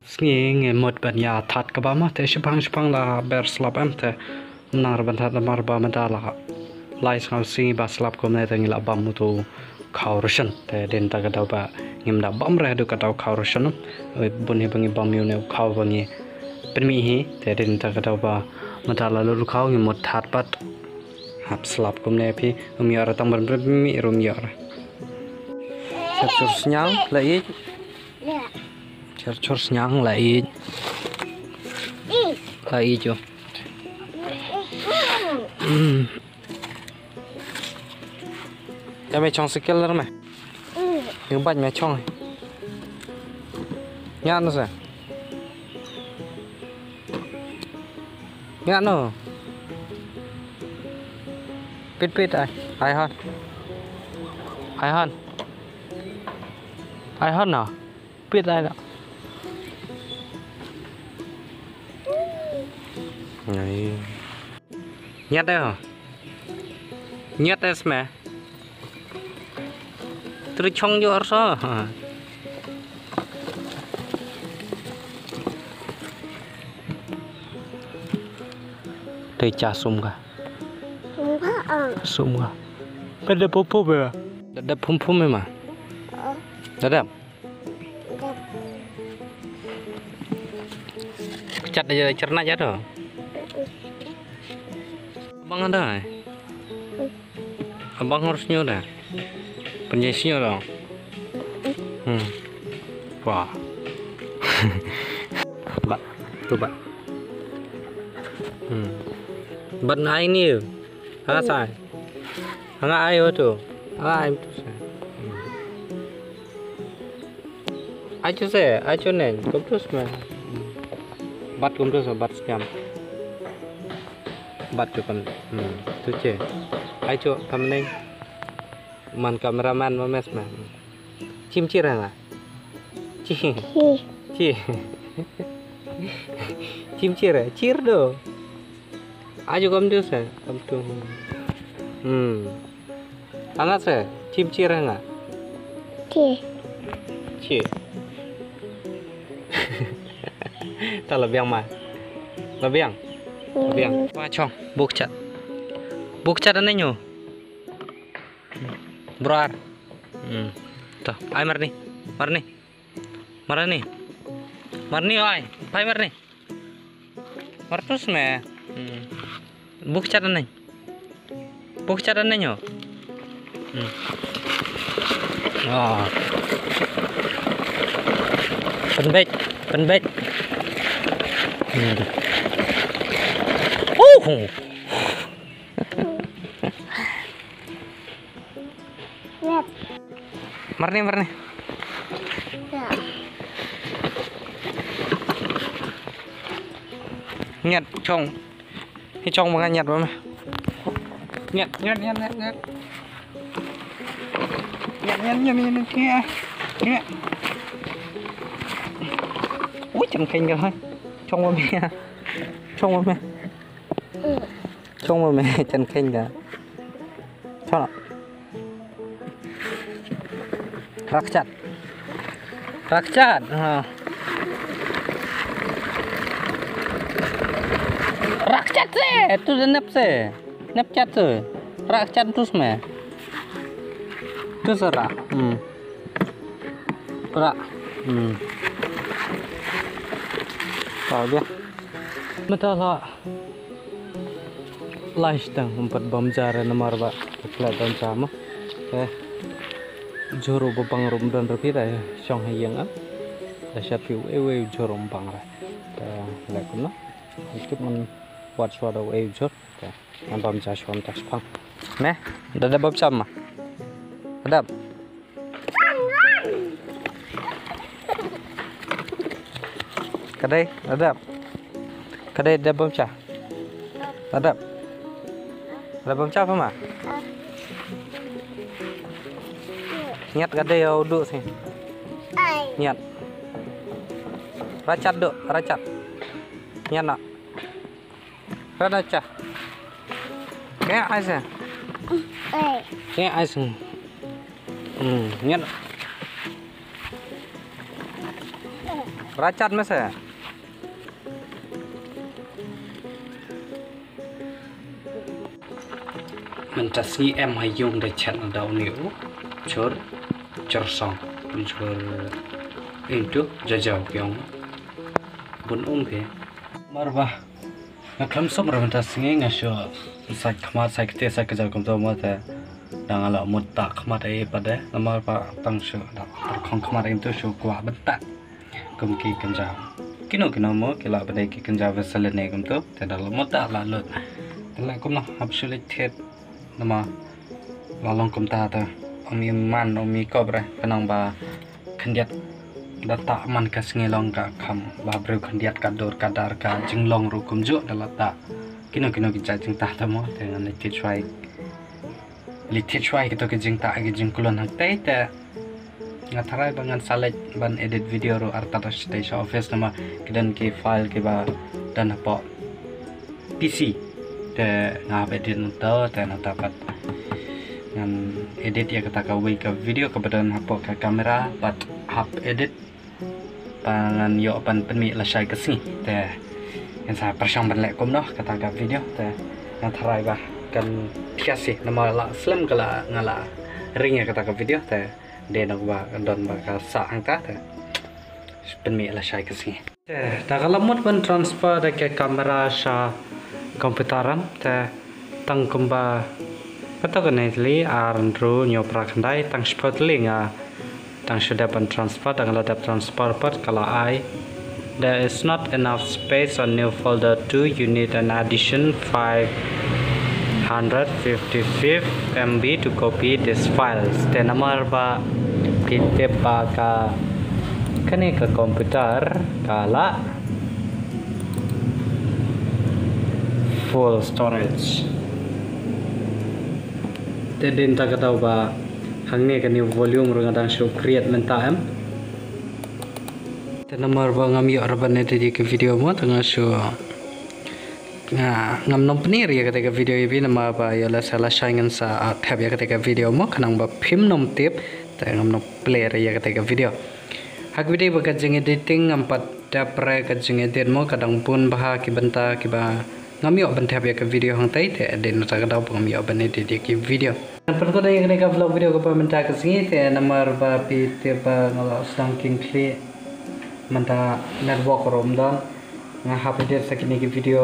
Snging mot ban ya tat ka ba ma te shpang la ber slap am te nar ban tat mar ba ma da la lai sang sing ba slap ko ne tang la bam tu khaurushan te den ta ga da ba ngim da bam ra du ka da khaurushan bun he bangi bam yu ne khaw bangi pen mi hi te den ta ga da ba ma da la lu khaw ngi mot tat pat hap slap ko ne phi mi ara tang ban mi rum ya ra chur snyang la i chur snyang la i cho cho mày chong skill rồi mày những bánh mày chong nhát nó sao nhát nó pít ai hơn nào pít ai đó này nhát đấy hả nhát đấy mẹ terus chong jo arsa tei cha sum ka pada popo be ada pum memang ada cat aja cerna aja tuh abang ada abang harus nyoda penjesinya dong wah mbak coba bật ai nhiều hả sai hả ai ở chỗ ai chú sẽ ai chú này cũng terus mà bắt cũng terus bắt scam bắt cho con tu che ai chú thầm nên man kameraman mau mes mah cimcir nggak cimcir ya cir do aja kamu tuh saya kamu tuh anak saya cimcir nggak cie tak lebih mah lebih macam buk cat anehnya Brar, tuh, ay marni, ay, pay marni, martus me, buk cadan nyo, oh, penbet, Marni. Nhặt chồng. Cái chồng mà nhặt vào mà. Nhặt. Nhặt. Ui chân khinh rồi thôi. Chồng vào mẹ. Chồng vào mẹ chân khinh rồi. Cho nào. Rakcat Rakcat se tu nep cat se rakcat terus me tu serak tahu dia betul lifestyle empat bom jara nomor ba kelihatan sama joro bang rom dan repira ya song hayang am da shapiu ewe joro bang ra ta la kunna ikut men wat swada ewe jor ta ambam ja shon tas phang ne da bab sama adap kadai da bab cha adap da bab cha apa ma Nyat gede ya uduk sih. Nyat. Racat. Nyat nak. Racat. Kayak aja. Kayak aja. Nyat. Racat mas ya. Mencasi hayung de chat daun niu cur song cur itu jajau kyong bun ke marba ngakam som ra mencasi ngasyo sak khamat sak te sak jau kom to mo ta dangala mutta khamat ai pada namar pa tangsho da khong khamat itu shu kwa benta kum ki kanjau kino mo kila badai ki kanjau veselene kom to ta dal mutta la lut la kom na absolute thet nama lalong kum ta ta omi man omi kobra penang ba khendiat data man ka sngilong ka kham ba bru khendiat ka dor ka dar ka jinglong ru kum ju dalata kino ki ja jing ta ta mo te ngan ti try ki to ki jing ta ki jing kulon hak tai ta ngatharai bangan salaj ban edit video ro arta ta stage office nama kidan ki file ki ba dan apa PC te ngap edit to te na dapat ngan edit ya kata kau ke video kebetulan apa ke kamera but hap edit pangan yo pan penmi la shai kesini te yang saya persang berlek kom noh kata ke video te yang tharai bah kan tiasi nama la slam kala ngala ring ya kata ke video te de nak ba don ba ka sa angka te penmi la shai kesini te dah kalau mod ban transfer de ke kamera sha komputeran te tang kumba patognetically arndru nyo prakandai tang spotlinga tang sudah ban transfer tang ladap transfer part kala I there is not enough space on new folder 2 you need an addition 555 MB to copy this files te namar ba pite ba ka kane ka komputer kala full storage tedin ta kata ba hangne ka new volume ro ngadang show create menta em te nomor ba ngam yo raban ne di ke video mo tanga show nga ngam nom pnir ya kata ke video ibi nama ba yo la sala shangan sa tab ya kata ke video mo kanang ba phim nom tip te ngam nom play ya kata ke video hak video ba ka jing editing ampat dapre ka jing edit mo kadang pun bah ki benta ki ba ngamio bentap ya ke video hang tai te de nata kadau ngamio bane de ki video perko dai kene ka vlog video ko pa menta ka singi te namar ba pi te pa ngala sangking kli menta network rom dan nga happy de sakini ki video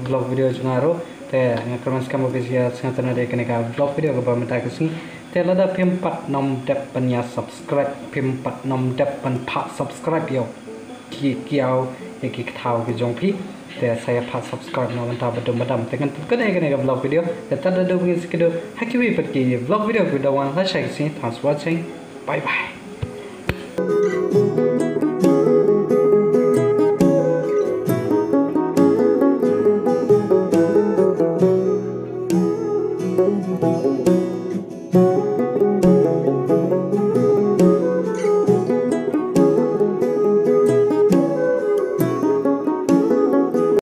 vlog video jungaro te nga kromas kam besia sangatana de kene ka vlog video ko pa menta ka singi te lada pim pat nom dep panya subscribe pim pat nom dep pan pa subscribe yo ki kiau ya ki thau ki jongpi te saya pat subscribe na manta badam dengan kene kene vlog video ta da do ngis kido hakiwi patki vlog video ko dawan la shai si thanks watching bye bye